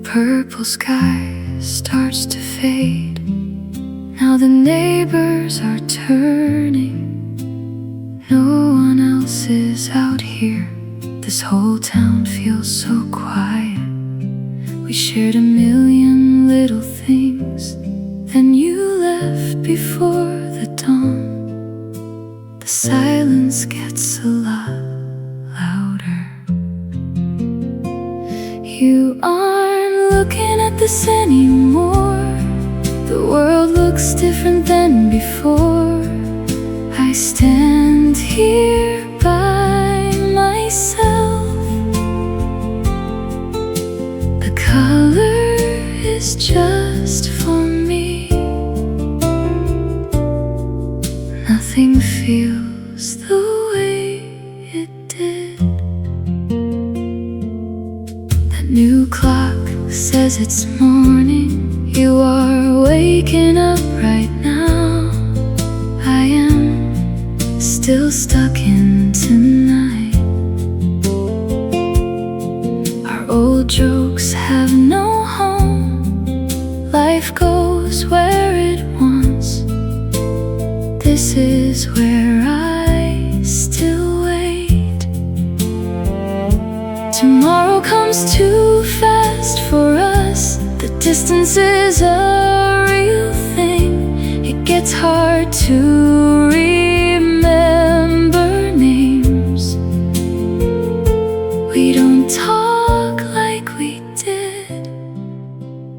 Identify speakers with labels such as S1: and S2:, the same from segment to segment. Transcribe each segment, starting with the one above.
S1: purple sky starts to fade. Now the neighbors are turning. No one else is out here. This whole town feels so quiet. We shared a million little things. Then you left before the dawn. The silence gets a lot louder. You aren't looking at this anymore. The world looks different than before. I stand here by myself. The color is just for me. Nothing feels the way it did. That new clock says it's morning. You are waking up right now. I am still stuck in tonight. Our old jokes have no home. Life goes where it wants. This is where I still wait. Tomorrow comes too fast for us. The distance is a real thing. It gets hard to remember names. We don't talk like we did.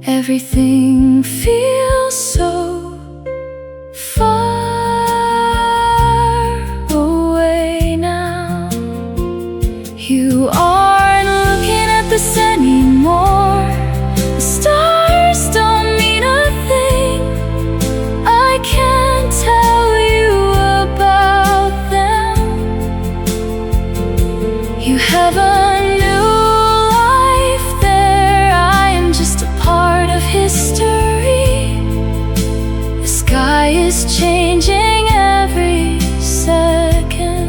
S1: Everything feels so far away now. You aren't looking at this anymore. The stars don't mean a thing. I can't tell you about them. You have a new life there. I am just a part of history. The sky is changing every second.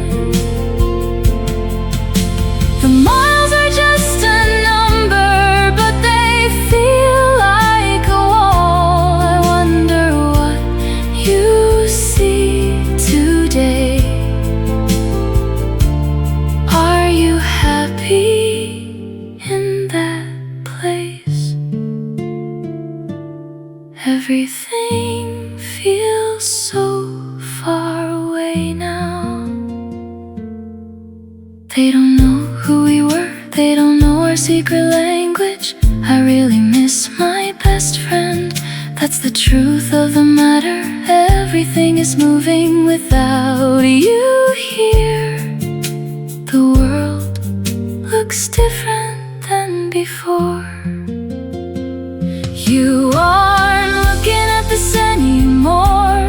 S1: The miles are just a number, but they feel like a wall. I wonder what you see today. Are you happy in that place? Everything feels so far away now. They don't know who we were. They don't know our secret language. I really miss my best friend. That's the truth of the matter. Everything is moving without you here. The world looks different than before. You aren't looking at this anymore.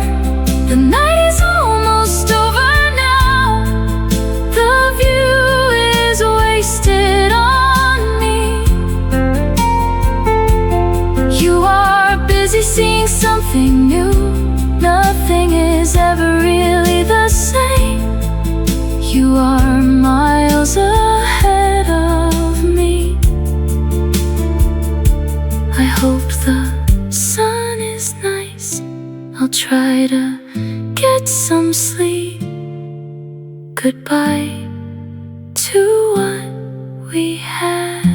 S1: The night is almost over now. The view is wasted on me. You are busy seeing something new. Nothing is ever really the same. You are miles ahead of me. I hope the sun is nice. I'll try to get some sleep. Goodbye to what we had.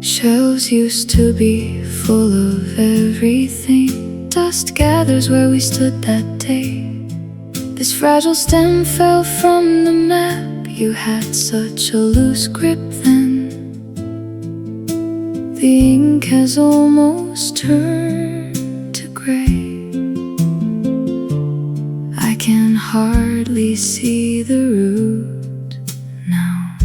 S1: Shelves used to be full of everything. Dust gathers where we stood that day. This fragile stem fell from the map. You had such a loose grip then. The ink has almost turned to gray. I can hardly see the root now.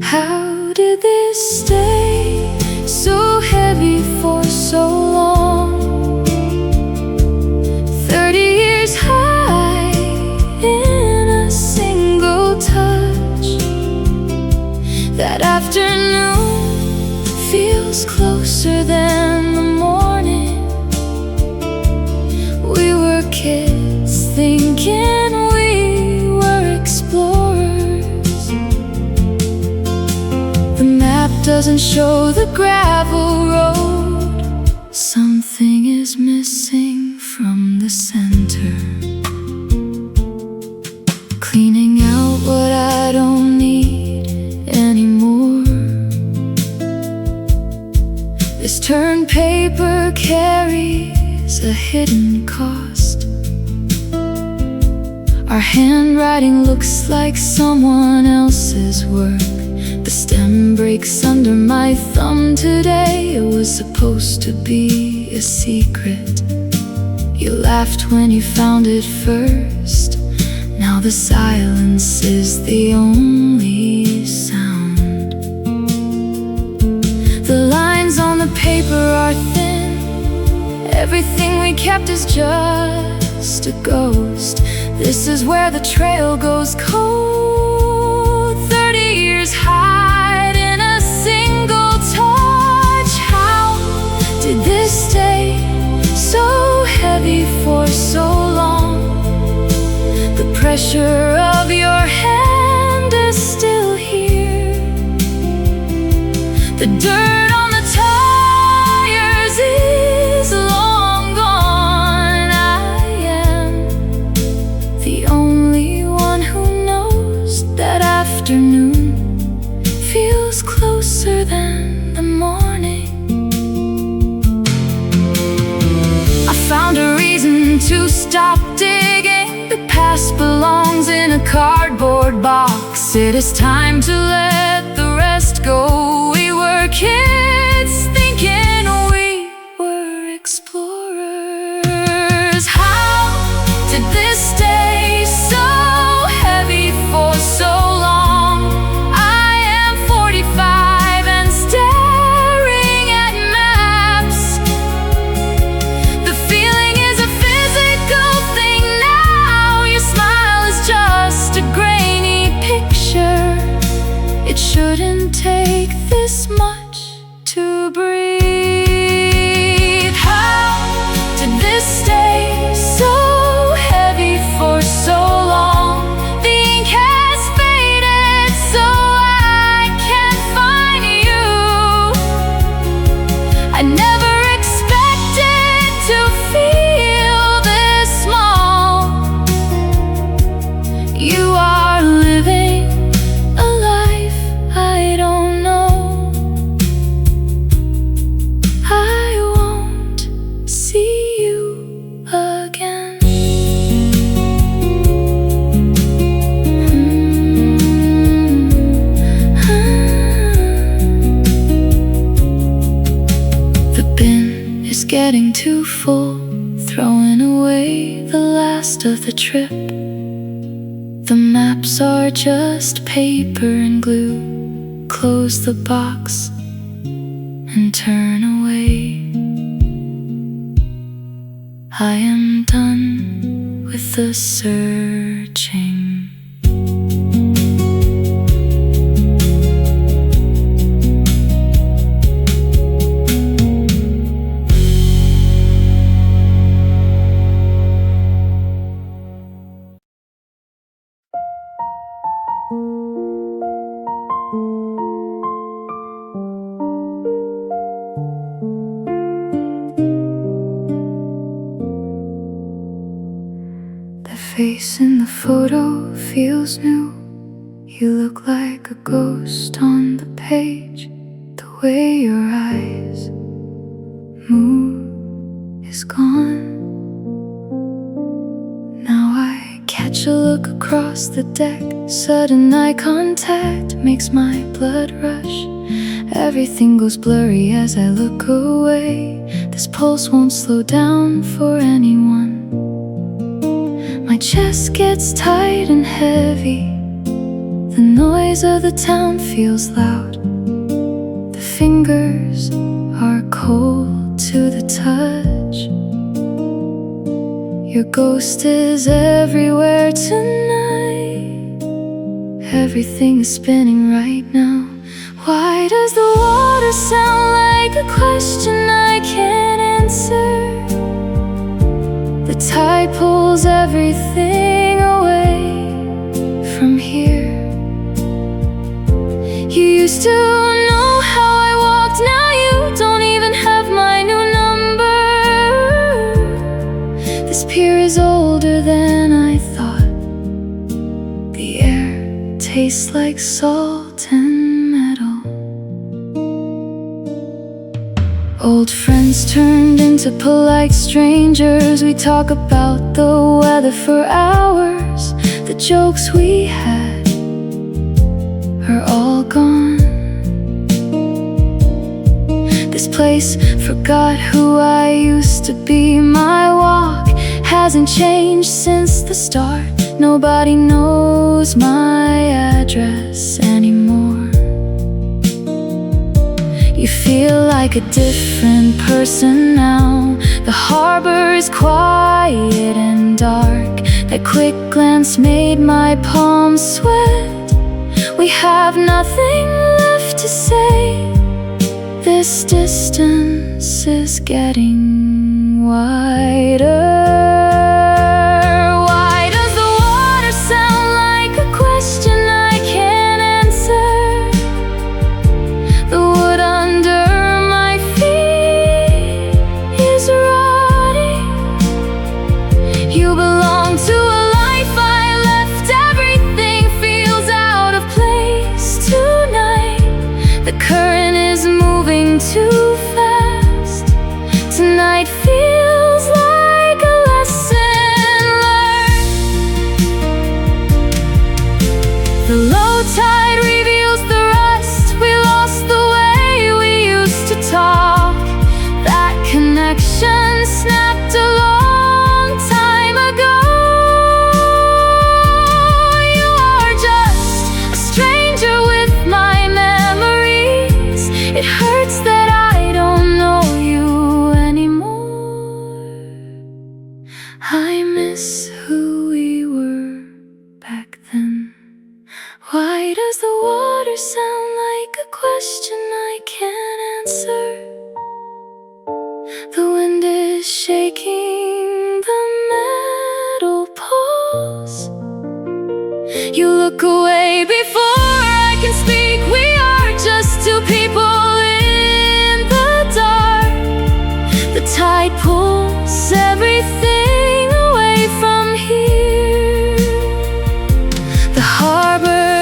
S1: How did this stay so heavy for so long? 30 years high in doesn't show the gravel road. Something is missing from the center, cleaning out what I don't need anymore. This turned paper carries a hidden cost. Our handwriting looks like someone else's work. The stem breaks under my thumb today. It was supposed to be a secret. You laughed when you found it first. Now the silence is the only sound. The lines on the paper are thin. Everything we kept is just a ghost. This is where the trail goes cold. 30 years hide in a single touch. How did this stay so heavy for so long? The pressure of your hand is still here. The dirt on the tires is long gone. I am the only one who knows that afternoon feels closer than the morning. I found a reason to stop digging. The past belongs in a cardboard box. It is time to let the rest go. We were kids thinking we were explorers. How did this stay so heavy for so long? I am 45 and staring at maps. The feeling is a physical thing now. Your smile is just a grainy picture. It shouldn't take this much to breathe. How did this stay so heavy for so long? The ink has faded so I can't find you. I never expected to feel this small. You are living a life I don't know. I won't see you again. The bin is getting too full, throwing away the last of the trip. The maps are just paper and glue. Close the box and turn away. I am done with the searching. The face in the photo feels new. You look like a ghost on the page. The way your eyes move is gone. Now I catch a look across the deck. Sudden eye contact makes my blood rush. Everything goes blurry as I look away. This pulse won't slow down for anyone. My chest gets tight and heavy. The noise of the town feels loud. The fingers are cold to the touch. Your ghost is everywhere tonight. Everything is spinning right now. Why does the water sound like a question I can't answer? The tide pulls everything away from here. You used to know how tastes like salt and metal. Old friends turned into polite strangers. We talk about the weather for hours. The jokes we had are all gone. This place forgot who I used to be. My walk hasn't changed since the start. Nobody knows my address anymore. You feel like a different person now. The harbor is quiet and dark. That quick glance made my palms sweat. We have nothing left to say. This distance is getting wider. Why does the water sound like a question I can't answer? The wood under my feet is rotting. You belong to a life I left. Everything feels out of place tonight. The current is moving too fast. Tonight feels like a lesson learned. The low tide reveals the rust. We lost the way we used to talk. That connection snapped a long time ago. You are just a stranger with my memories. It hurts that I don't know you anymore. I miss who we were back then. Why does the water sound like a question I can't answer? The wind is shaking the metal poles. You look away before I can speak. We are just two people in the dark. The tide pulls everything away from here. The harbor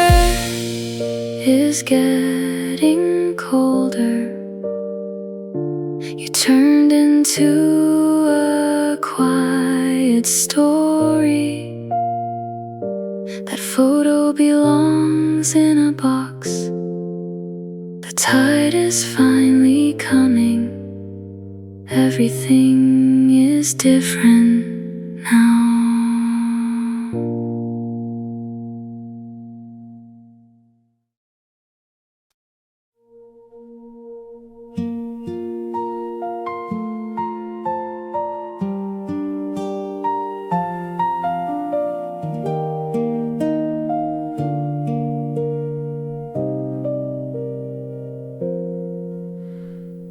S1: is getting colder. You turned into a quiet story. That photo belongs in a box. The tide is finally coming. Everything is different now.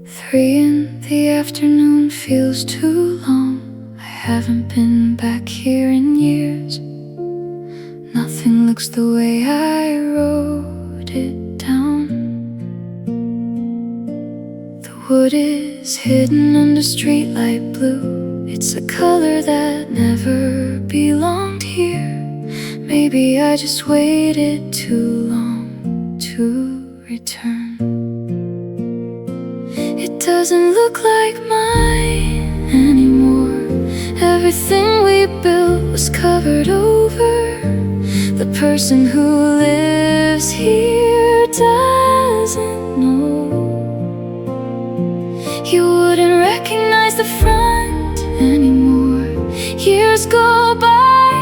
S1: Three in the afternoon feels too long. I haven't been back here in years. Nothing looks the way I wrote it down. The wood is hidden under streetlight blue. It's a color that never belonged here. Maybe I just waited too long to return. It doesn't look like mine anymore. Everything we built was covered over. The person who lives here doesn't know. You wouldn't recognize the front anymore. Years go by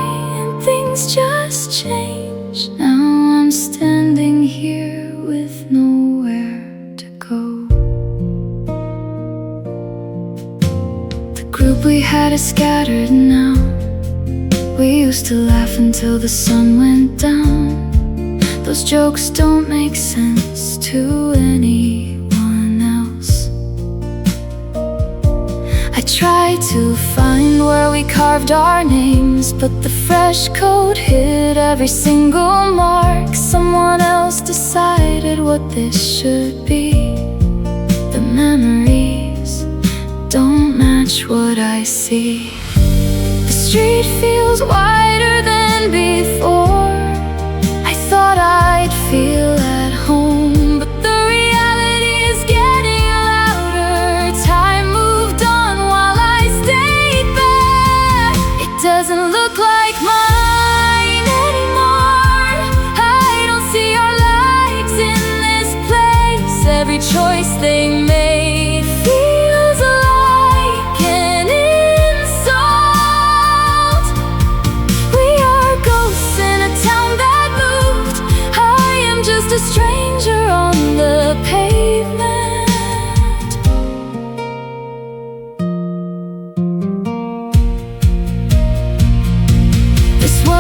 S1: and things just change. Now I'm standing here with nowhere to go. Group we had is scattered now. We used to laugh until the sun went down. Those jokes don't make sense to anyone else. I tried to find where we carved our names, but the fresh coat hid every single mark. Someone else decided what this should be. The memories don't match what I see. The street feels wider than before. I thought I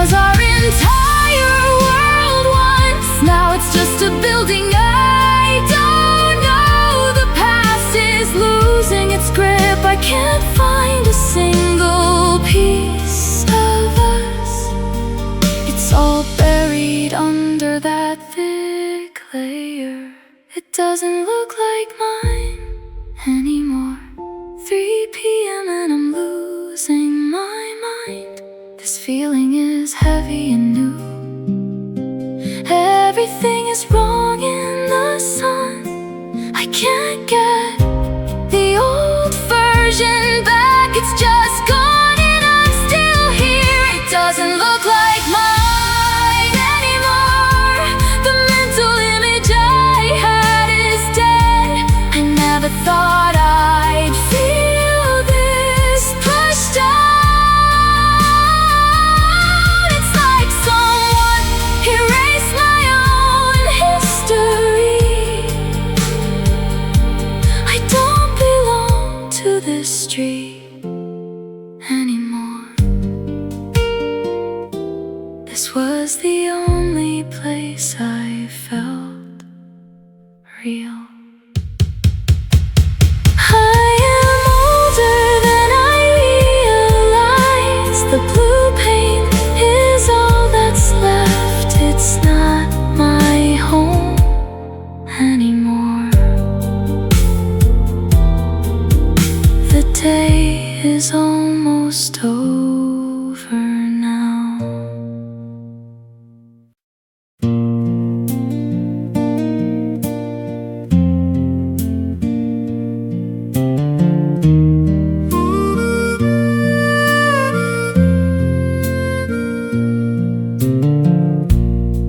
S1: was our entire world once. Now it's just a building I don't know. The past is losing its grip. I can't find a single piece of us. It's all buried under that thick layer. It doesn't look like mine anymore. 3 p.m. and I'm losing my mind. This feeling is heavy and new. Everything is wrong in the sun. I can't get the old version back. It's just gone and I'm still here. It doesn't look like mine anymore. The mental image I had is dead. I never thought I'd feel this pushed out. It's like someone erased my own history. I don't belong to this street anymore. This was the only place I felt real. I am older than I realized. The blue paint is all that's left. It's not my home anymore. The day is almost over now.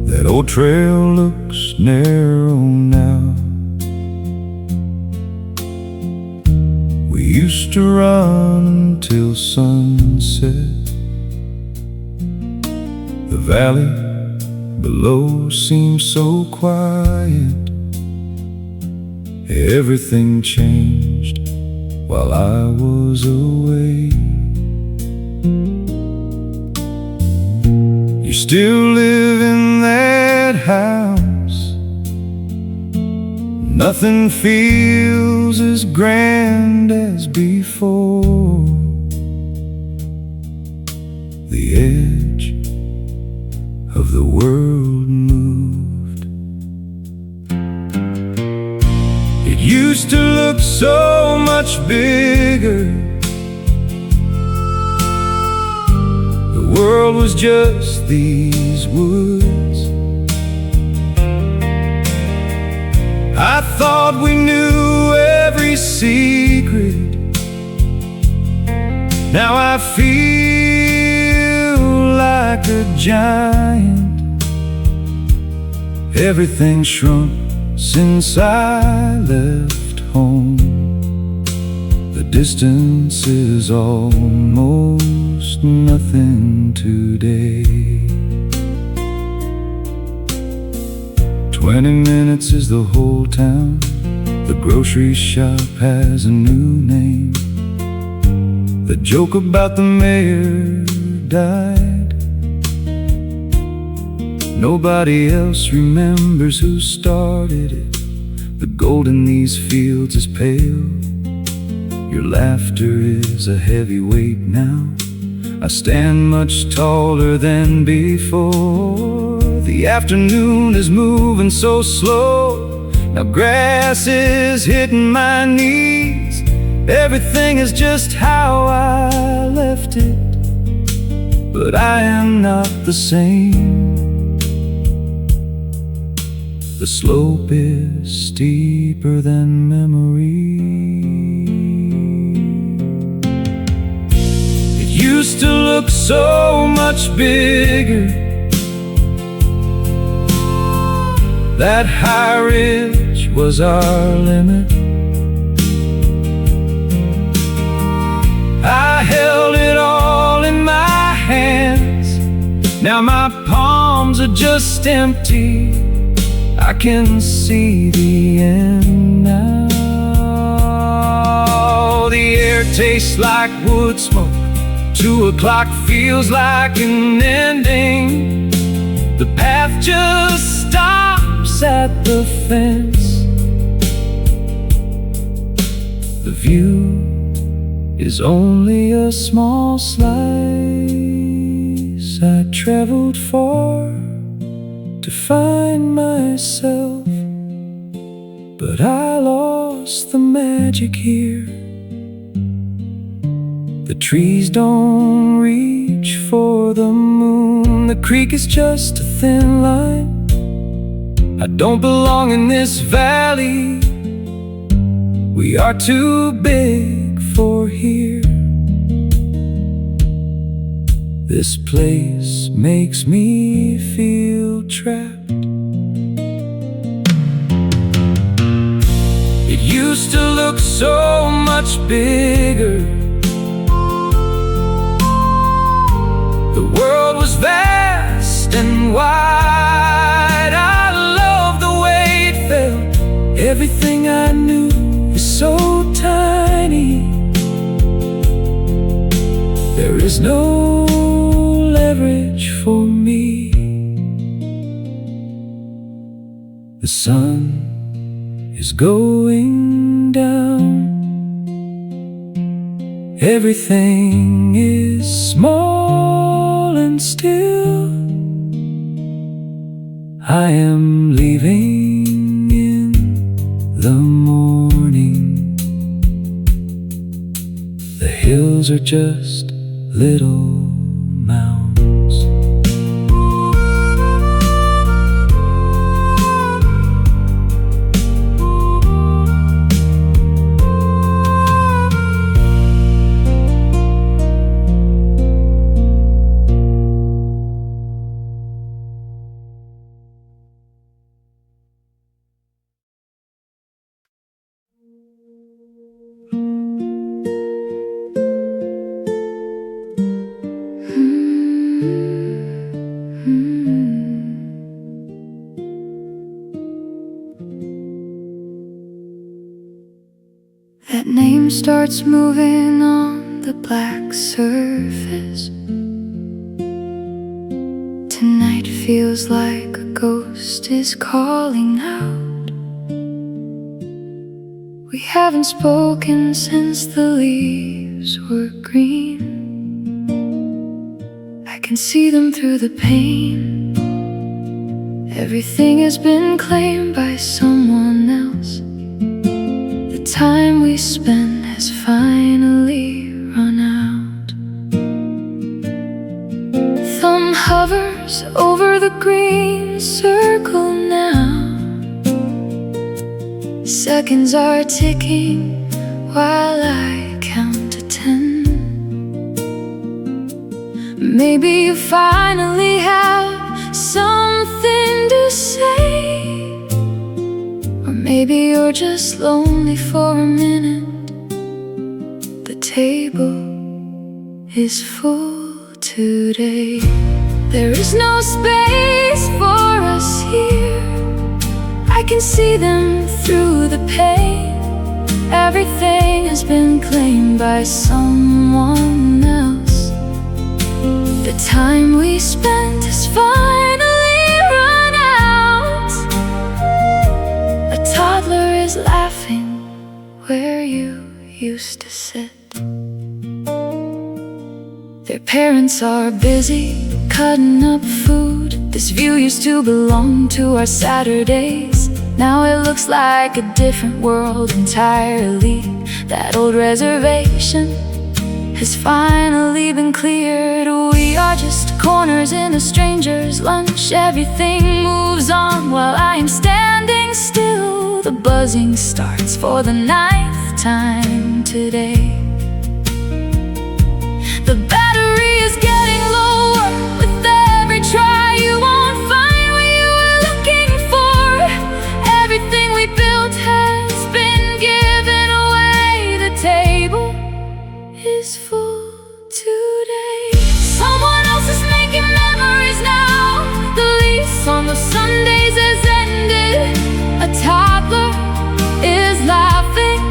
S2: That old trail looks narrow now. We used to run till sunset. The valley below seems so quiet. Everything changed while I was away. You still live in that house. Nothing feels as grand as before. The edge of the world moved. It used to look so much bigger. The world was just these woods. I thought we knew every secret. Now I feel like a giant. Everything shrunk since I left home. The distance is almost nothing today. 20 minutes is the whole town. The grocery shop has a new name. The joke about the mayor died. Nobody else remembers who started it. The gold in these fields is pale. Your laughter is a heavy weight now. I stand much taller than before. The afternoon is moving so slow. Now grass is hitting my knees. Everything is just how I left it. But I am not the same. The slope is steeper than memory. It used to look so much bigger. That high ridge was our limit. I held it all in my hands. Now my palms are just empty. I can see the end now. The air tastes like wood smoke. 2 o'clock feels like an ending. just stops at the fence. The view is only a small slice. I traveled far to find myself, but I lost the magic here. The trees don't reach for the moon. The creek is just a thin line. I don't belong in this valley. We are too big for here. This place makes me feel trapped. It used to look so much bigger. The world was vast and wide. I loved the way it felt. Everything I knew is so tiny. There is no leverage for me. The sun is going down. Everything is small and still. I am leaving in the morning. The hills are just little mounds.
S1: That name starts moving on the black surface. Tonight feels like a ghost is calling out. We haven't spoken since the leaves were green. I can see them through the pain. Everything has been claimed by someone else. The time we spent has finally run out. Thumb hovers over the green circle now. Seconds are ticking while I count to 10. Maybe you finally have something to say. Maybe you're just lonely for a minute. The table is full today. There is no space for us here. I can see them through the pain. Everything has been claimed by someone else. The time we spent has finally run out. A toddler is laughing where you used to sit. Their parents are busy cutting up food. This view used to belong to our Saturdays. Now it looks like a different world entirely. That old reservation has finally been cleared. We are just corners in a stranger's lunch. Everything moves on while I am standing still. The buzzing starts for the 9th time today. The battery is getting lower with every try. You won't find what you were looking for. Everything we built has been given away. The table is full today. Someone else is making memories now. The lease on the Sundays has ended. A toddler is laughing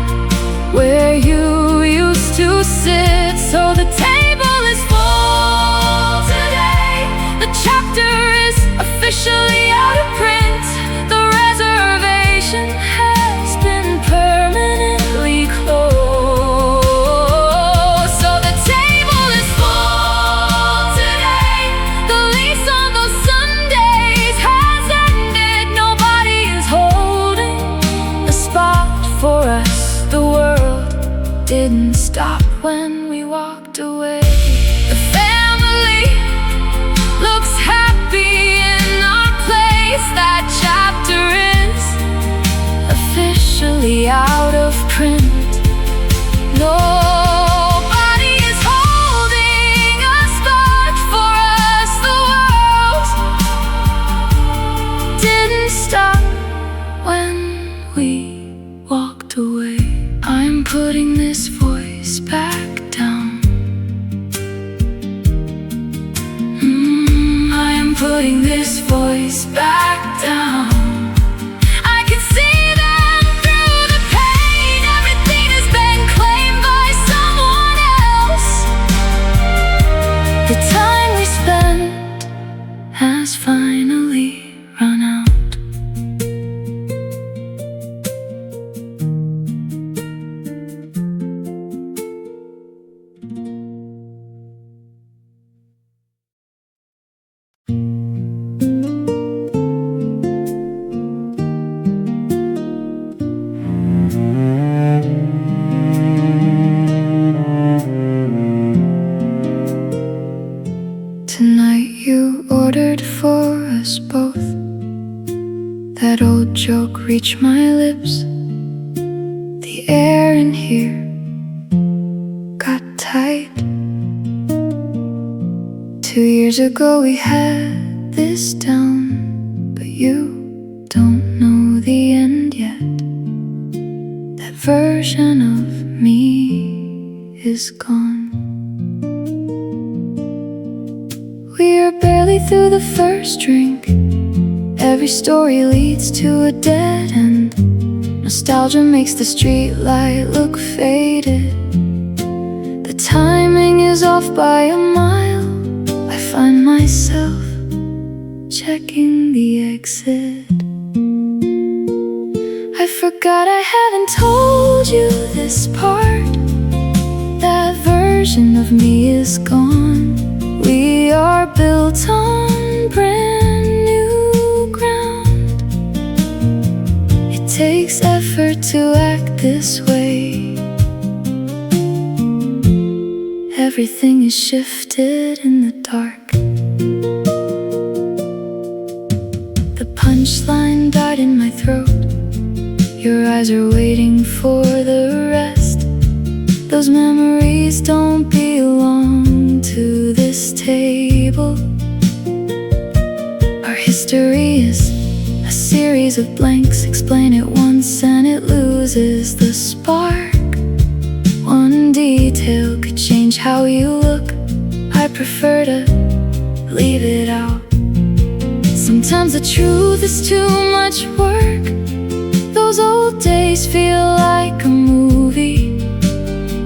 S1: where you used to sit. So the table is full today. The chapter is a officially out of print. The reservation has been permanently closed. So the table is full today. The lease on those Sundays has ended. Nobody is holding a spot for us. The world didn't stop when we walked away. The family looks happy in our place. That chapter is officially out of print. Nobody is holding a spot for us. The world didn't stop when we walked away. I'm putting this voice back down. I am putting this voice back down. I can see them through the pain. Everything has been claimed by someone else. The time we spent has finally run out. Tonight you ordered for us both. That old joke reached my lips. The air in here got tight. 2 years ago we had this down, but you don't know the end yet. That version of me is gone. We are barely through the first drink. Every story leads to a dead end. Nostalgia makes the street light look faded. The timing is off by a mile. I find myself checking the exit. I forgot I haven't told you this part. That version of me is gone. We are built on brand new ground. It takes effort to act this way. Everything is shifted in the dark. The punchline died in my throat. Your eyes are waiting for the rest. Those memories don't belong to this table. Our history is a series of blanks. Explain it once and it loses the spark. One detail could change how you look. I prefer to leave it out. Sometimes the truth is too much work. Those old days feel like a movie.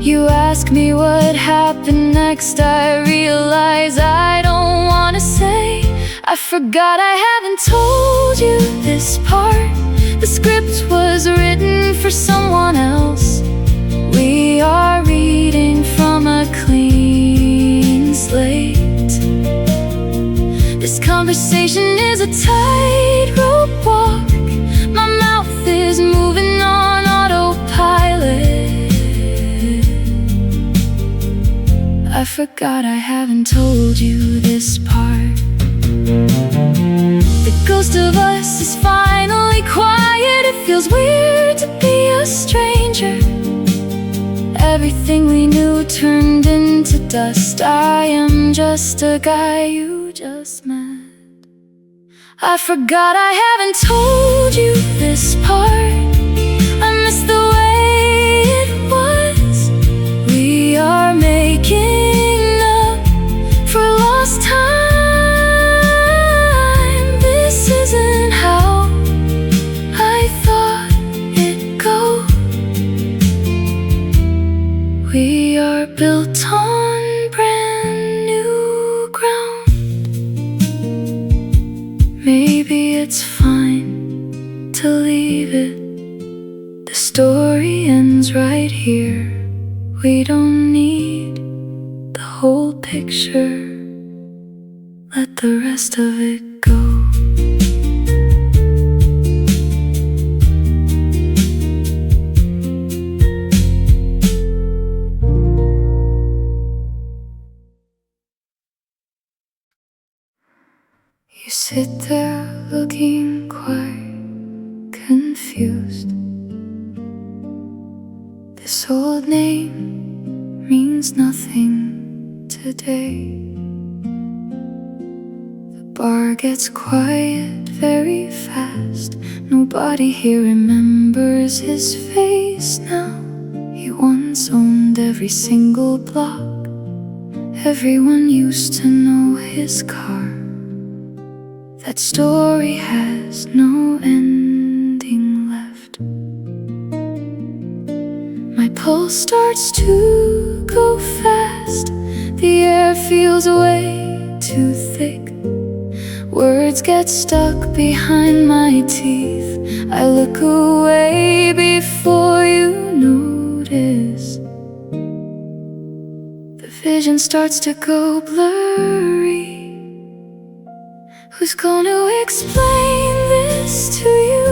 S1: You ask me what happened next. I realize I don't wanna say. I forgot I haven't told you this part. The script was written for someone else. We are reading from a clean slate. This conversation is a tightrope walk. My mouth is moving on autopilot. I forgot I haven't told you this part. The ghost of us is finally quiet. It feels weird to be a stranger. Everything we knew turned into dust. I am just a guy you just met. I forgot I haven't told you this part. I miss the way it was. We are making up for lost time. This isn't how I thought it'd go. We are built on brand new ground. Maybe it's fine to leave it. The story ends right here. We don't need the whole picture. Let the rest of it go. You sit there looking quite confused. This old name means nothing today. The bar gets quiet very fast. Nobody here remembers his face now. He once owned every single block. Everyone used to know his car. That story has no ending left. My pulse starts to go fast. The air feels way too thick. Words get stuck behind my teeth. I look away before you notice. The vision starts to go blurry. Who's gonna explain this to you?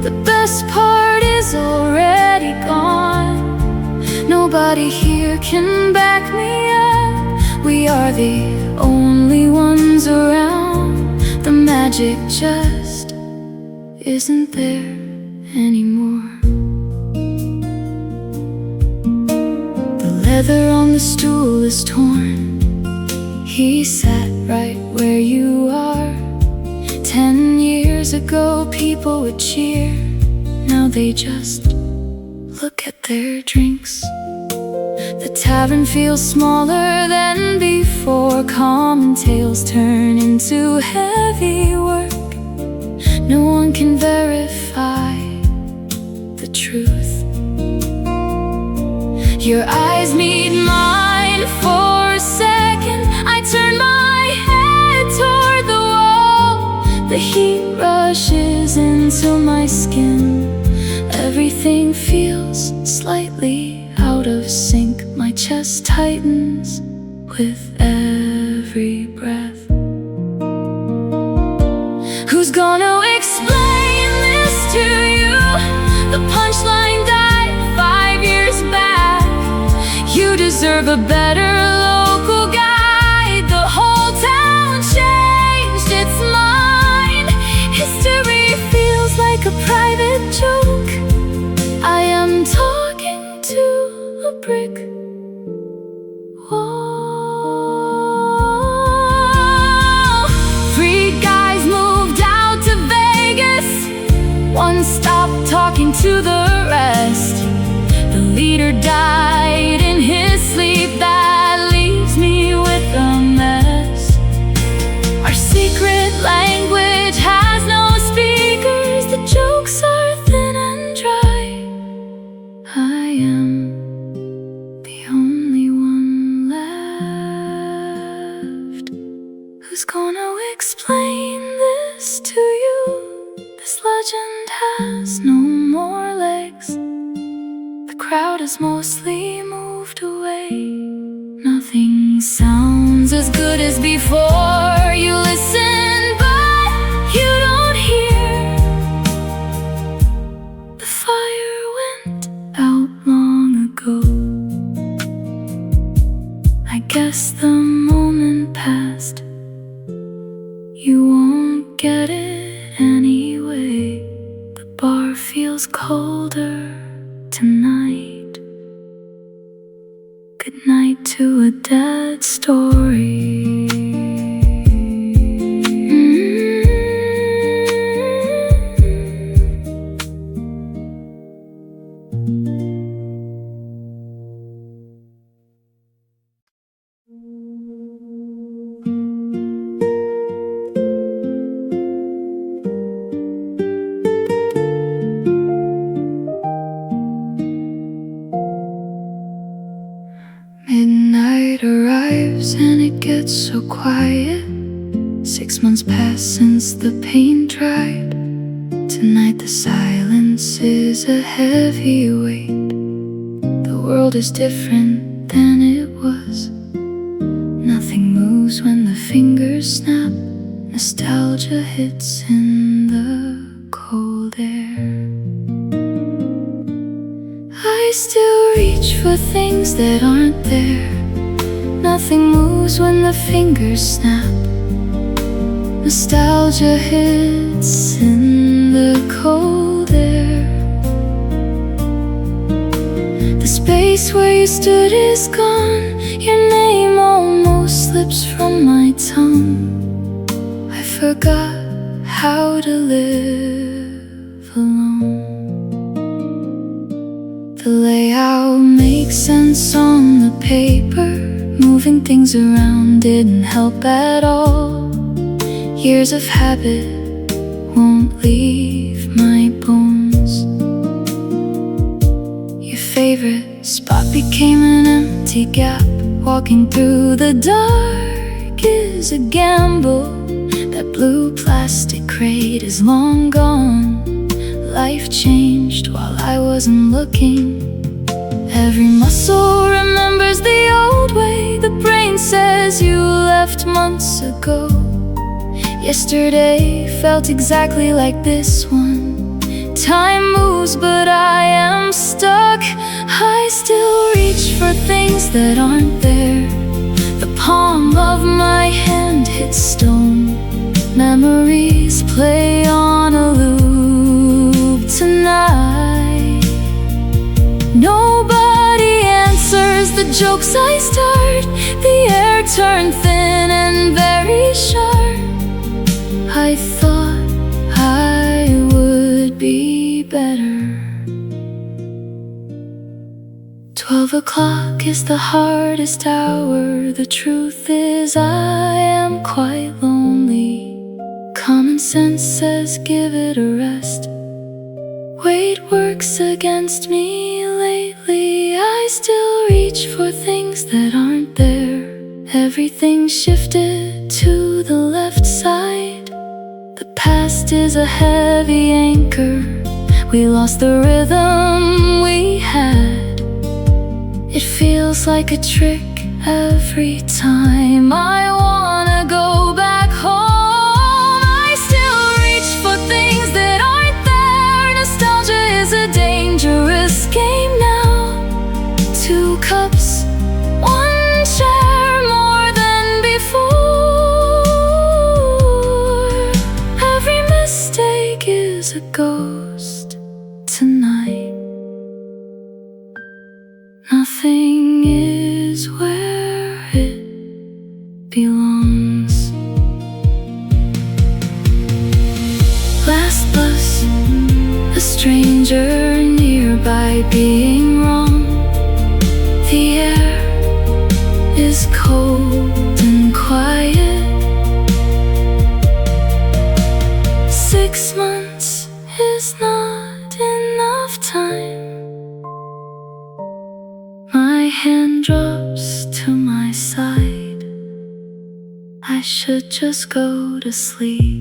S1: The best part is already gone. Nobody here can back me up. We are the only ones around. The magic just isn't there anymore. The leather on the stool is torn. He sat right where you are. 10 years ago people would cheer. Now they just look at their drinks. The tavern feels smaller than before. Common tales turn into heavy work. No one can verify the truth. Your eyes meet mine for a second. I turn my head toward the wall. The heat rushes into my skin. Everything feels slightly out of sync. My chest tightens with every breath. Who's gonna explain this to you? The punchline died 5 years back. You deserve a better local guide. The whole town changed its mind. History feels like a private joke. I am talking to a brick wall. 3 guys moved out to Vegas. One stopped talking to the rest. The leader died in his sleep. That leaves me with a mess. Our secret language has no speakers. The jokes are thin and dry. I am the only one left. Who's gonna explain this to you? This legend has no more legs. The crowd has mostly moved away. Nothing sounds as good as before. You listen, but you don't hear. The fire went out long ago. I guess the moment passed. You won't get it anyway. The bar feels colder tonight. Good night to a dead story. Midnight arrives and it gets so quiet. 6 months passed since the pain dried. Tonight the silence is a heavy weight. The world is different than it was. Nothing moves when the fingers snap. Nostalgia hits in the cold air. I still reach for things that aren't there. Nothing moves when the fingers snap. Nostalgia hits in the cold air. The space where you stood is gone. Your name almost slips from my tongue. I forgot how to live alone. The layout makes sense on the paper. Moving things around didn't help at all. Years of habit won't leave my bones. Your favorite spot became an empty gap. Walking through the dark is a gamble. That blue plastic crate is long gone. Life changed while I wasn't looking. Every muscle remembers the old way. The brain says you left months ago. Yesterday felt exactly like this one. Time moves but I am stuck. I still reach for things that aren't there. The palm of my hand hits stone. Memories play on a loop tonight. Nobody answers the jokes I start. The air turned thin and very sharp. I thought I would be better. 12 o'clock is the hardest hour. The truth is I am quite lonely. Common sense says give it a rest. Weight works against me lately. I still reach for things that aren't there. Everything shifted to the left side. The past is a heavy anchor. We lost the rhythm we had. It feels like a trick every time I wanna go back home. I still reach for things that aren't there. Nostalgia is a dangerous game now. 2 cups, 1 chair, more than before. Every mistake is a ghost tonight. Nothing is where it belongs. Last bus, a stranger nearby being wrong. The air is cold and quiet. 6 months is not enough time. My hand drops to my side. I should just go to sleep.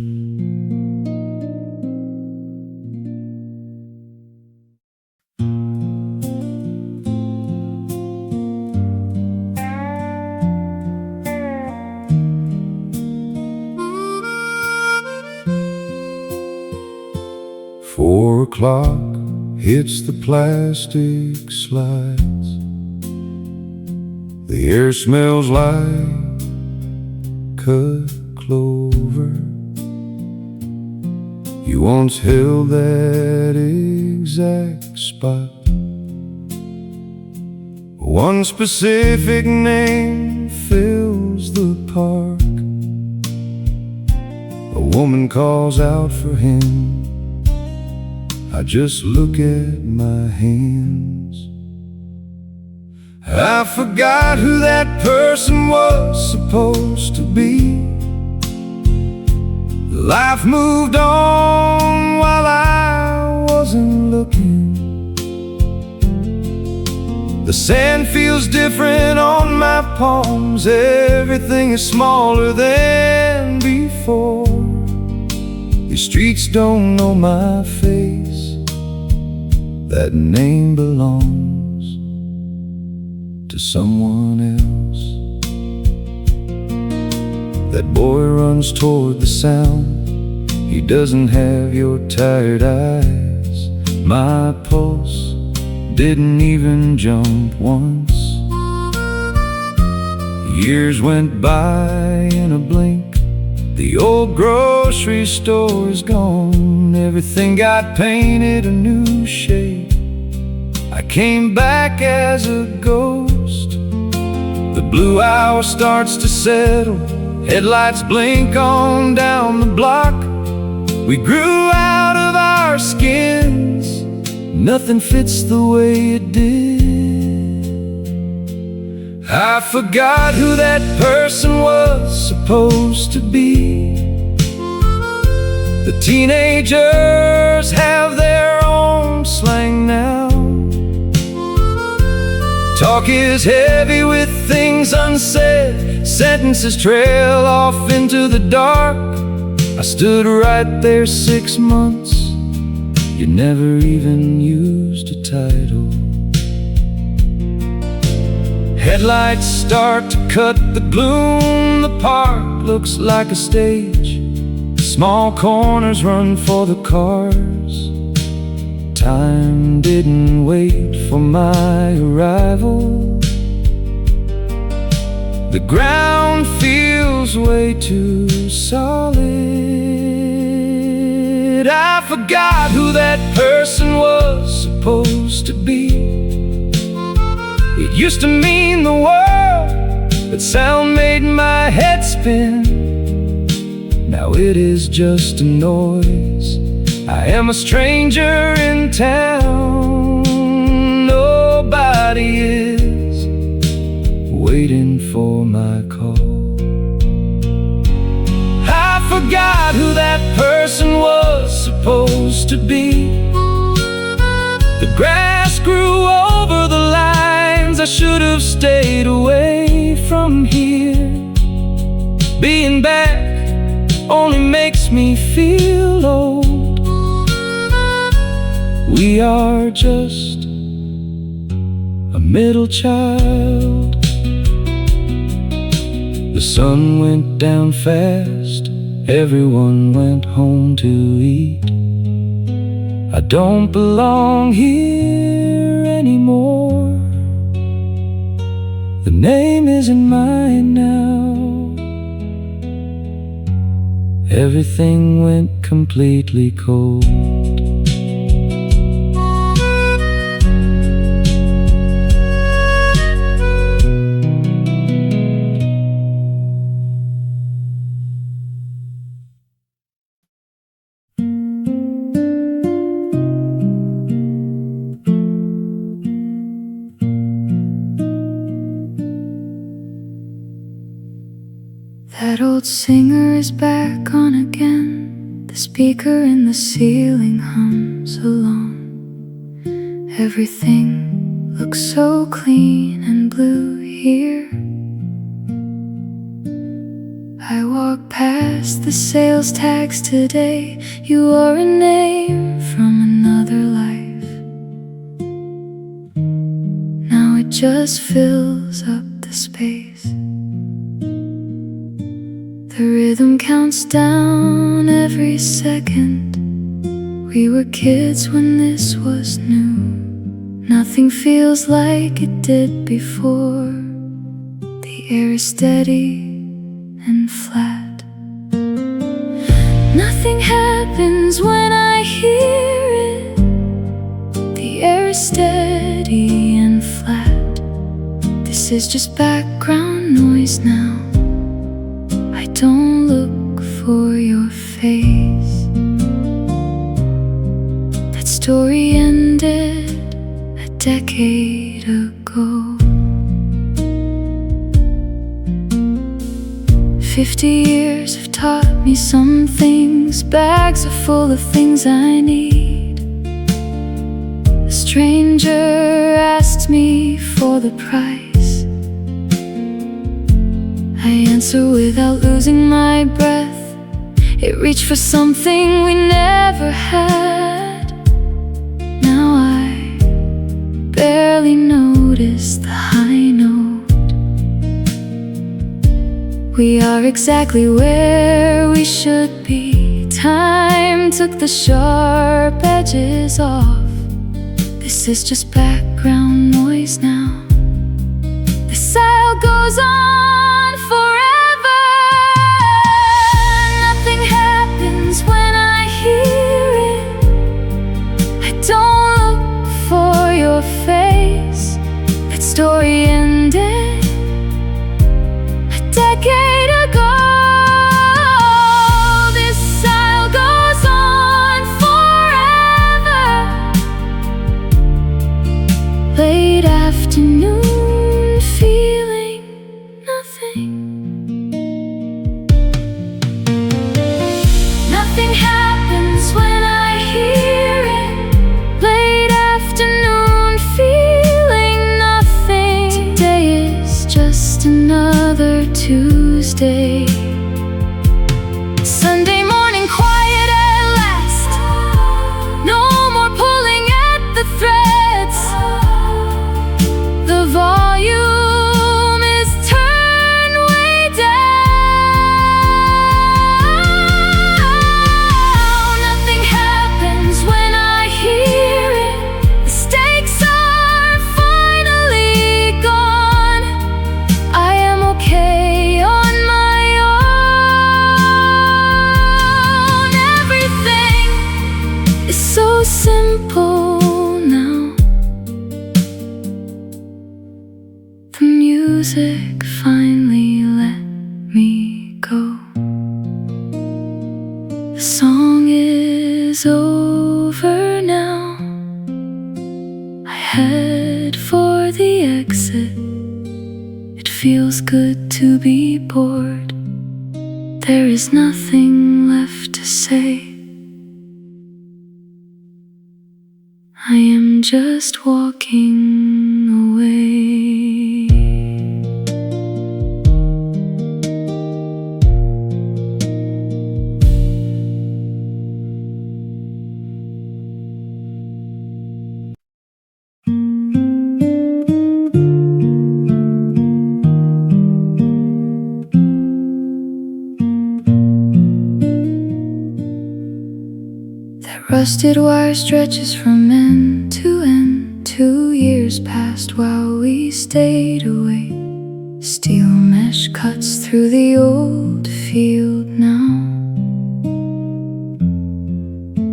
S2: Four o'clock hits the plastic slides. The air smells like cut clover. You once held that exact spot. One specific name fills the park. A woman calls out for him. I just look at my hands. I forgot who that person was supposed to be. Life moved on while I wasn't looking. The sand feels different on my palms, everything is smaller than before. These streets don't know my face. That name belongs to someone else. That boy runs toward the sound. He doesn't have your tired eyes. My pulse didn't even jump once. Years went by in a blink. The old grocery store is gone. Everything got painted a new shade. I came back as a ghost. The blue hour starts to settle. Headlights blink on down the block. We grew out of our skins. Nothing fits the way it did. I forgot who that person was supposed to be. The teenagers have their own slang now. Talk is heavy with things unsaid. Sentences trail off into the dark. I stood right there 6 months. You never even used a title. Headlights start to cut the gloom. The park looks like a stage. Small corners run for the cars. Time didn't wait for my arrival. The ground feels way too solid. I forgot who that person was supposed to be. It used to mean the world. That sound made my head spin. Now it is just a noise. I am a stranger in town. Nobody is waiting for my call. I forgot who that person was supposed to be. The grass grew over the lines. I should have stayed away from here. Being back only makes me feel old. We are just a middle child. The sun went down fast. Everyone went home to eat. I don't belong here anymore. The name isn't mine now. Everything went completely cold.
S1: That old singer is back on again. The speaker in the ceiling hums along. Everything looks so clean and blue here. I walk past the sales tags today. You are a name from another life. Now it just fills up the space. The rhythm counts down every second. We were kids when this was new. Nothing feels like it did before. The air is steady and flat. Nothing happens when I hear it. The air is steady and flat. This is just background noise now. I don't look for your face. That story ended a decade ago. 50 years have taught me some things. Bags are full of things I need. A stranger asked me for the price. answer without losing my breath. It reached for something we never had. Now I barely notice the high note. We are exactly where we should be. Time took the sharp edges off. This is just background noise now. The sound goes on forever. Nothing happens when I hear it. I don't look for your face. That story ended a decade ago. This sound goes on forever. Late afternoon, feeling nothing. Nothing happens when I hear it. Late afternoon, feeling nothing. Today is just another Tuesday. Sunday morning, quiet at last. No more pulling at the threads. The volume is turned way down. Nothing happens when I hear it. The stakes are finally gone. I am okay on my own. Everything is so simple now. The music finally let me go. The song is over now. I head for the exit. It feels good to be bored. There is nothing left to say. I am just walking away. That rusted wire stretches from end to end. 2 years passed while we stayed away. Steel mesh cuts through the old field now.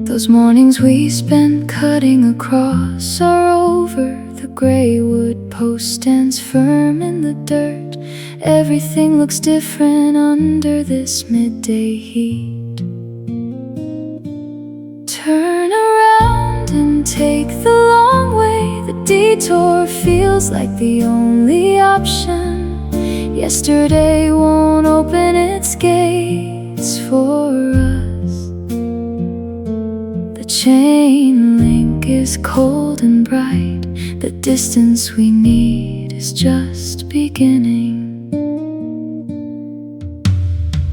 S1: Those mornings we spent cutting across are over. The gray wood post stands firm in the dirt. Everything looks different under this midday heat. Turn around and take the long way. The detour feels like the only option. Yesterday won't open its gates for us. The chain link is cold and bright. The distance we need is just beginning.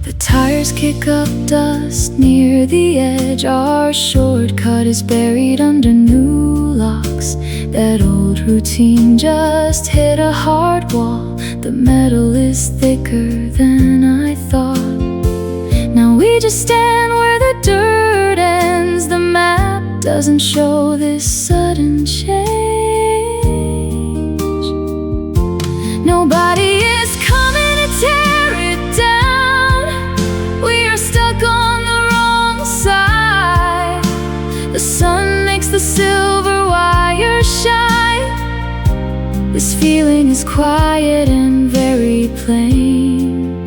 S1: The tires kick up dust near the edge. Our shortcut is buried under new locks. That old routine just hit a hard wall. The metal is thicker than I thought. Now we just stand where the dirt ends. The map doesn't show this sudden change. Nobody is coming to tear it down. We are stuck on the wrong side. The sun makes the silver wire shine. This feeling is quiet and very plain.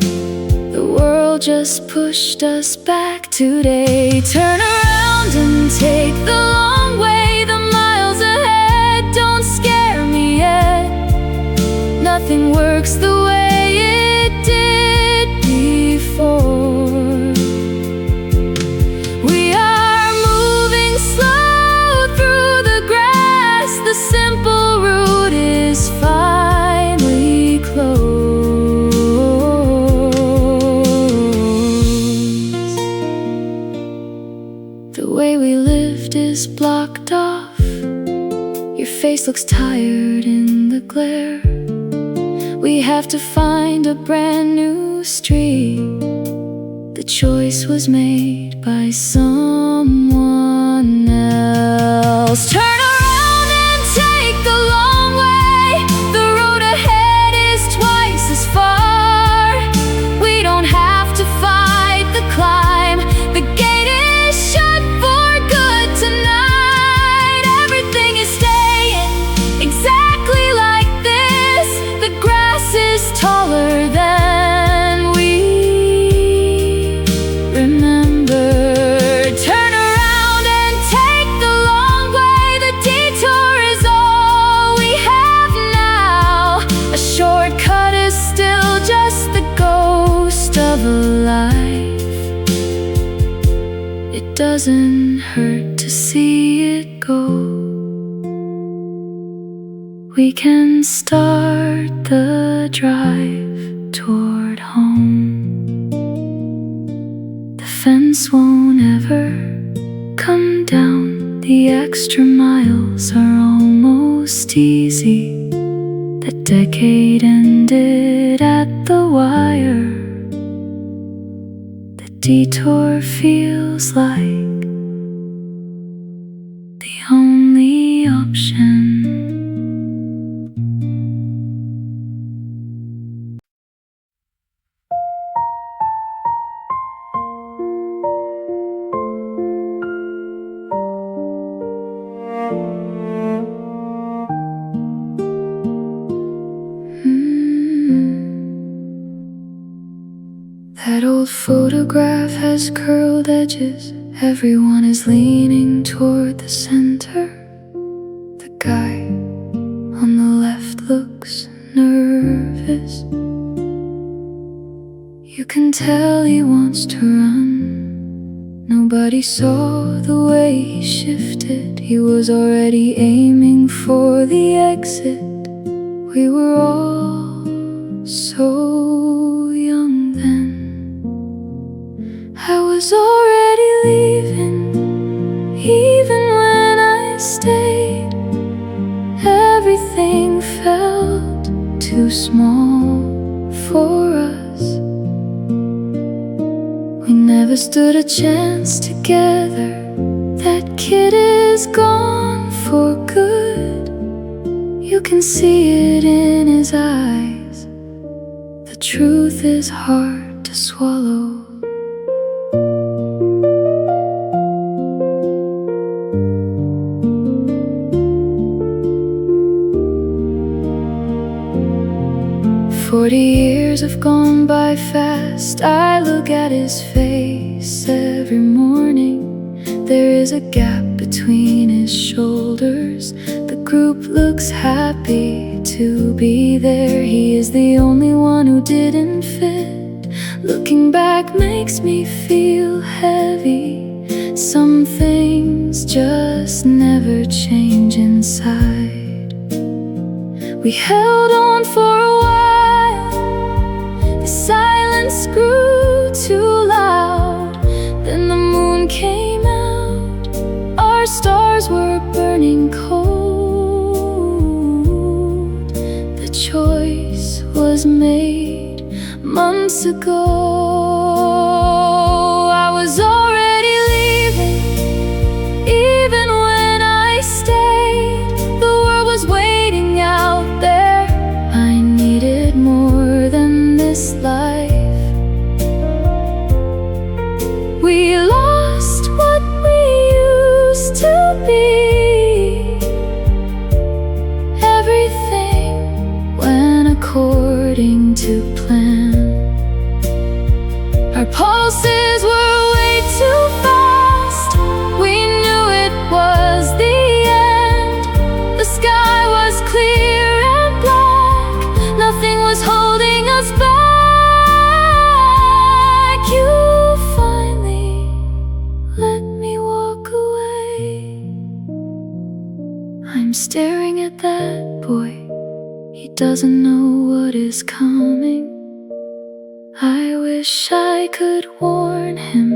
S1: The world just pushed us back today. Turn around and take the long way. The miles ahead don't scare me yet. Nothing works the way it did before. We are moving slow through the grass. The simple route is finally closed. The way we lived is blocked off. Your face looks tired in the glare. We have to find a brand new street. The choice was made by someone else. Turn around and take the long way. The road ahead is twice as far. We don't have to fight the climb. The gate is shut for good tonight. Everything is staying exactly like this. The grass is taller than we remember. Turn around and take the long way. The detour is all we have now. A shortcut is still just the ghost of a life. It doesn't hurt to see it go. We can start the drive toward home. The fence won't ever come down. The extra miles are almost easy. The decade ended at the wire. The detour feels like the only option. That old photograph has curled edges. Everyone is leaning toward the center. The guy on the left looks nervous. You can tell he wants to run. Nobody saw the way he shifted. He was already aiming for the exit. We were all so young then. I was already leaving, even when I stayed. Everything felt too small for us. We never stood a chance together. That kid is gone for good. You can see it in his eyes. The truth is hard to swallow. Years have gone by fast. I look at his face every morning. There is a gap between his shoulders. The group looks happy to be there. He is the only one who didn't fit. Looking back makes me feel heavy. Some things just never change inside. We held on for a while. Silence grew too loud. Then the moon came out. Our stars were burning cold. The choice was made months ago. I was already leaving, even when I stayed. The world was waiting out there. I needed more than this life. We lost what we used to be. Everything went according to plan. Our pulses were way too fast. We knew it was the end. The sky was clear and black. Nothing was holding us back. You finally let me walk away. I'm staring at that boy. He doesn't know what is coming. I wish I could warn him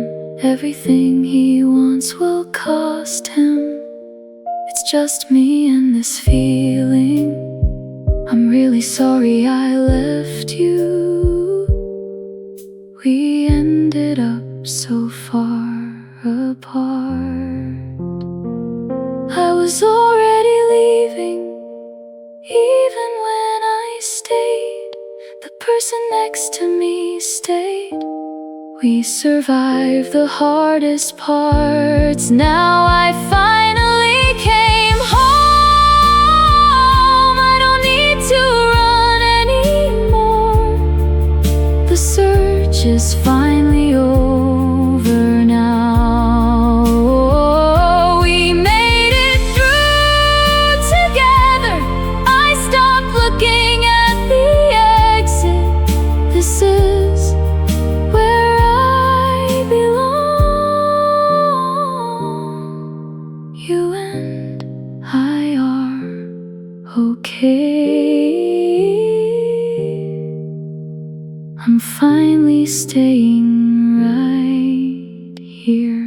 S1: Everything he wants will cost him. It's just me and this feeling. I'm really sorry I left you. We ended up so far apart. I was already leaving, even when I stayed. The person next to me stayed. We survived the hardest parts. Now I finally came home. I don't need to run anymore. The search is finally over now. We made it through together. I stopped looking at the exit. This is where I belong. You and I are okay. I'm finally staying right here.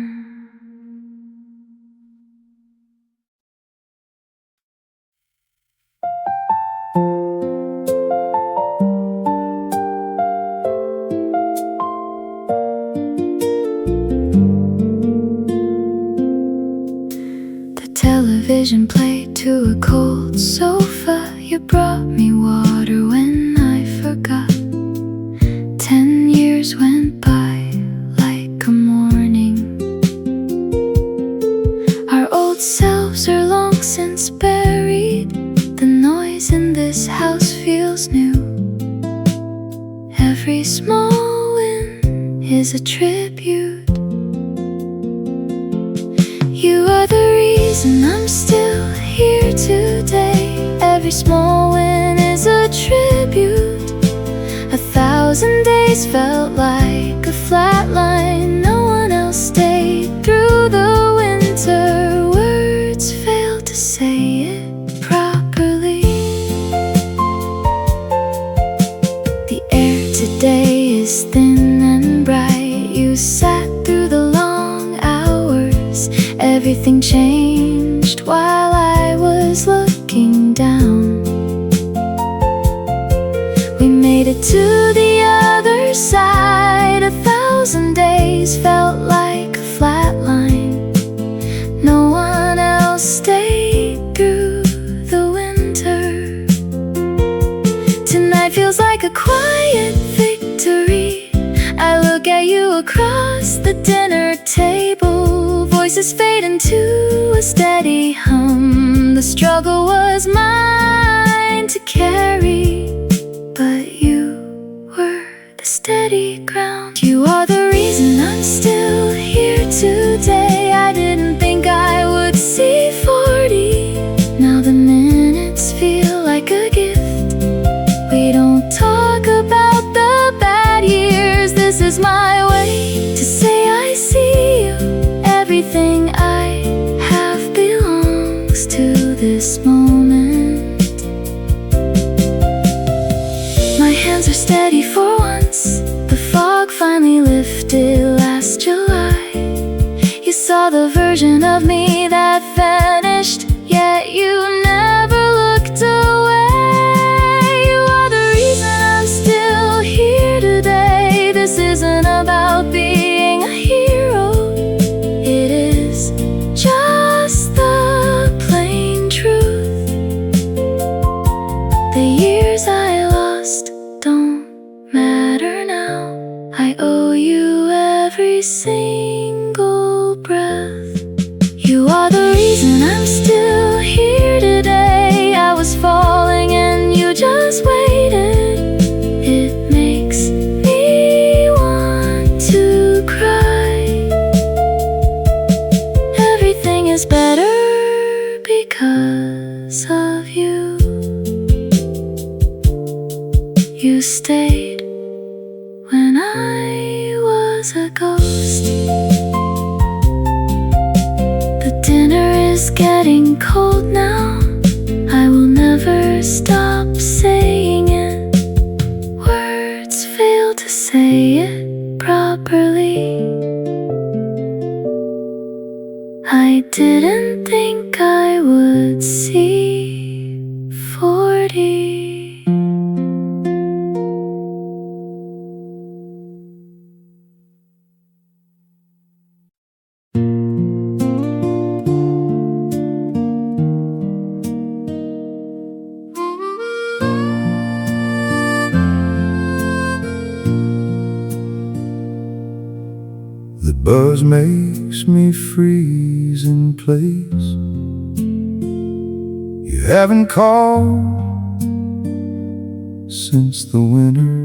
S1: The television played to a cold sofa. You brought me water when I forgot. 10 years went by like a morning. Our old selves are long since buried. The noise in this house feels new. Every small win is a tribute. You are the reason I'm still here today. Every small win is a tribute. 1,000 days felt like a flat line. No one else stayed through the winter. Words fail to say it properly. The air today is thin and bright. You sat through the long hours. Everything changed while I was looking down. We made it to the other side. 1,000 days felt like a flat line. No one else stayed through the winter. Tonight feels like a quiet victory. I look at you across the dinner table. Voices fade into a steady hum. The struggle was mine to carry, but you were the steady ground. You are the reason I'm still here today. I didn't think I would see 40. Now the minutes feel like a gift. We don't talk about the bad years. This is my way to say I see you. Everything I have belongs to this moment. My hands are steady for once. The fog finally lifted last July. You saw the version of me that vanished, yet you never looked away. You are the reason I'm still here today. This isn't about being a hero. It is just the plain truth. The years I lost don't matter now. I owe you every single breath. You are the reason I'm still here today. I was falling and you just waited. It makes me want to cry. Everything is better because of you. You stayed when I was a ghost. The dinner is getting cold now. I will never stop saying it. Words fail to say it properly. I didn't think I would see 40.
S2: The buzz makes me freeze in place. You haven't called since the winter.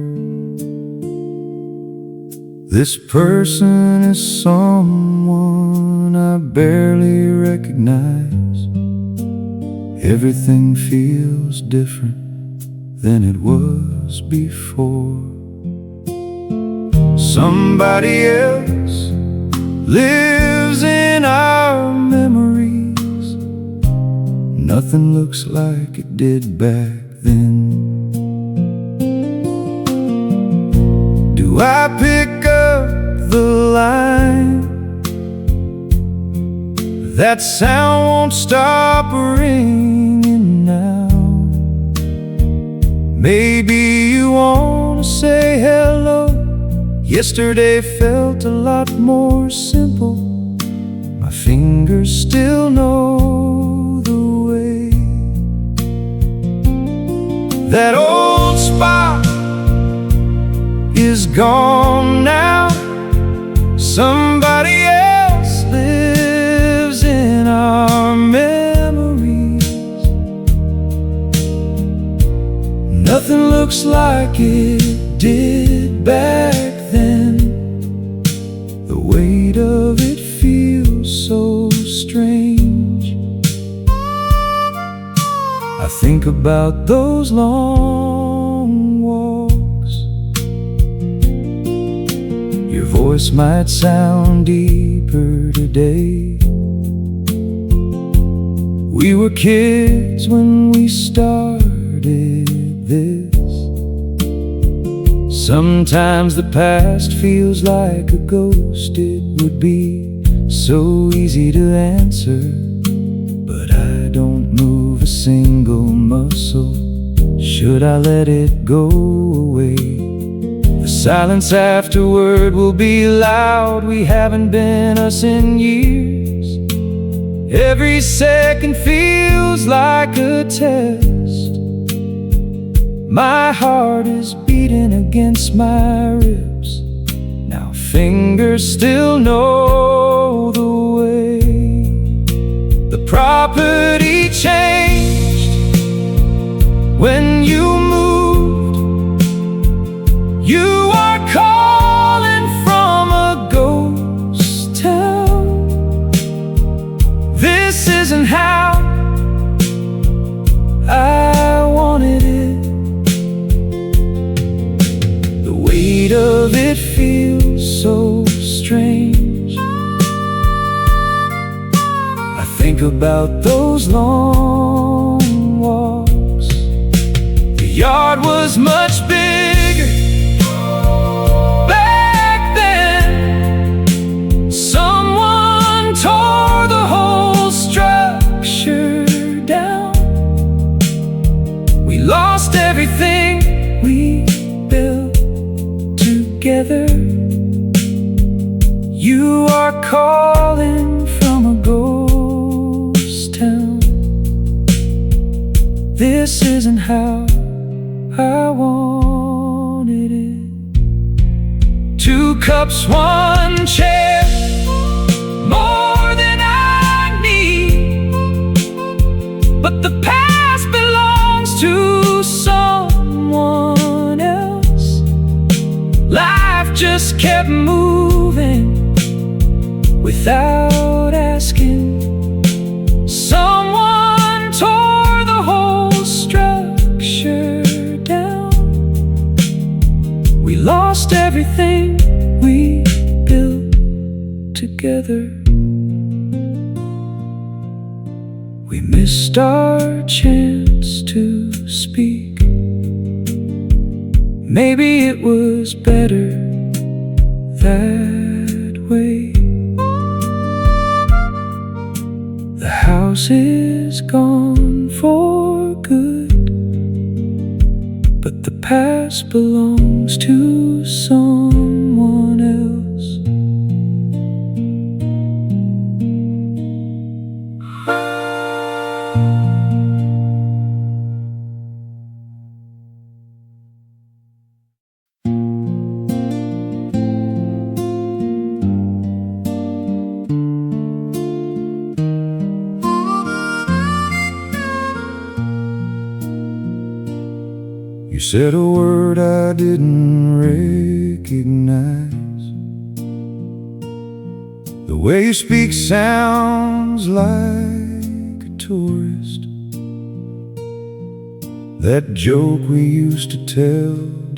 S2: This person is someone I barely recognize. Everything feels different than it was before. Somebody else lives in our memories. Nothing looks like it did back then. Do I pick up the line? That sound won't stop ringing now. Maybe you wanna say hello. Yesterday felt a lot more simple. My fingers still know the way. That old spot is gone now. Somebody else lives in our memories. Nothing looks like it did back then. The weight of it feels so strange. I think about those long walks. Your voice might sound deeper today. We were kids when we started this. Sometimes the past feels like a ghost. It would be so easy to answer, but I don't move a single muscle. Should I let it go away? The silence afterward will be loud. We haven't been us in years. Every second feels like a test. My heart is beating against my ribs. Now fingers still know the way. The property changed when you moved. You are calling from a ghost town. This isn't how I wanted it. The weight of it feels so strange. I think about those long walks. The yard was much bigger back then. Someone tore the whole structure down. We lost everything we built together. You are calling from a ghost town. This isn't how I wanted it. 2 cups, 1 chair, more than I need. But the past belongs to someone else. Life just kept moving without asking. Someone tore the whole structure down. We lost everything we built together. We missed our chance to speak. Maybe it was better that way. house is gone for good, but the past belongs to someone else. You said a word I didn't recognize. The way you speak sounds like a tourist. That joke we used to tell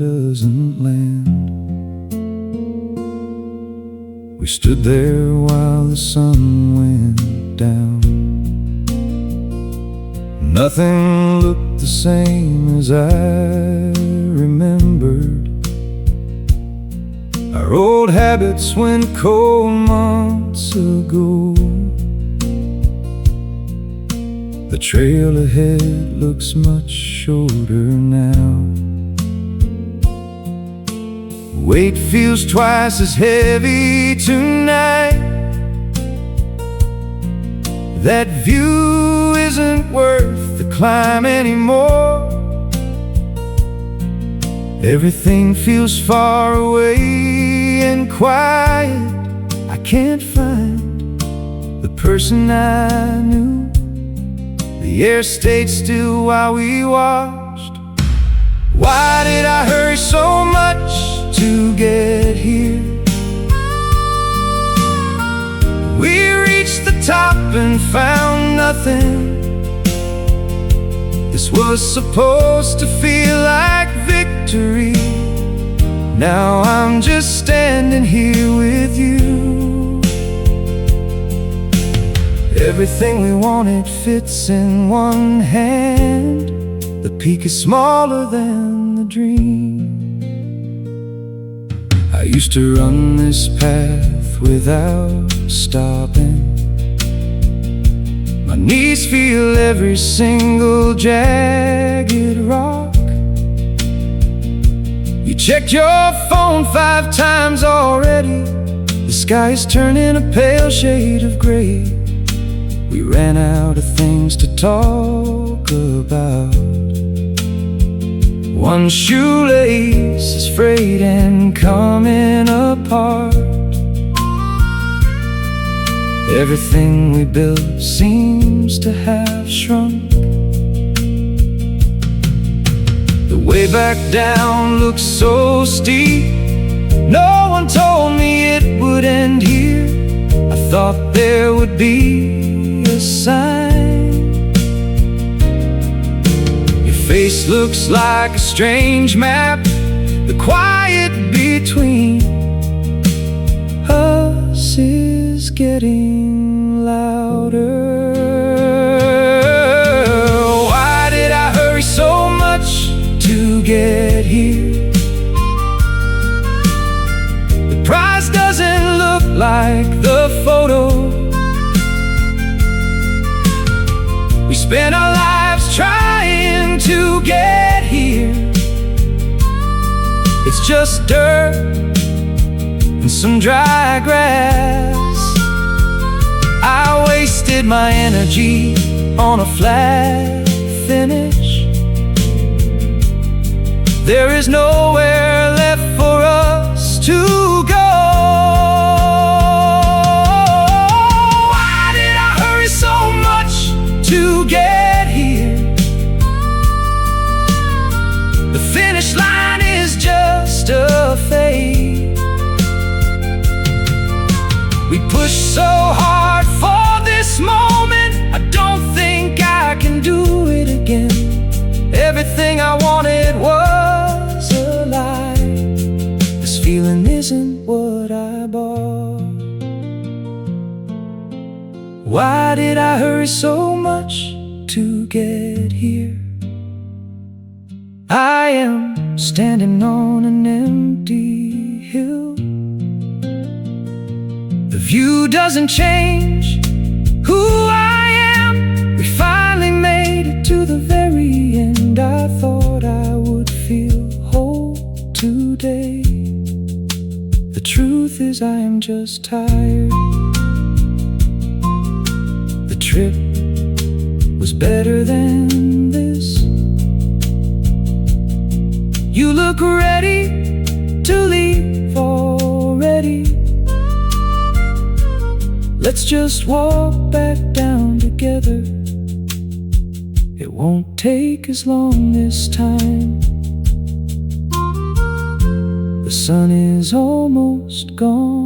S2: doesn't land. We stood there while the sun went down. Nothing looked the same as I remembered. Our old habits went cold months ago. The trail ahead looks much shorter now. Weight feels twice as heavy tonight. That view isn't worth the climb anymore. Everything feels far away and quiet. I can't find the person I knew. The air stayed still while we watched. Why did I hurry so much to get here? We reached the top and found nothing. This was supposed to feel like victory. Now I'm just standing here with you. Everything we wanted fits in one hand. The peak is smaller than the dream. I used to run this path without stopping. My knees feel every single jagged rock. You checked your phone 5 times already. The sky is turning a pale shade of gray. We ran out of things to talk about. One shoelace is frayed and coming apart. Everything we built seems to have shrunk. The way back down looks so steep. No one told me it would end here. I thought there would be a sign. Your face looks like a strange map. The quiet between us is getting louder. Why did I hurry so much to get here? The prize doesn't look like the photo. We spent our lives trying to get here. It's just dirt and some dry grass. I wasted my energy on a flat finish. There is nowhere left for us to go. Why did I hurry so much to get here? The finish line is just a fade. We pushed so hard for this moment. I don't think I can do it again. Everything I wanted was a lie. This feeling isn't what I bought. Why did I hurry so much to get here? I am standing on an empty hill. The view doesn't change who I am. truth is I am just tired. The trip was better than this. You look ready to leave already. Let's just walk back down together. It won't take as long this time. The sun is almost gone.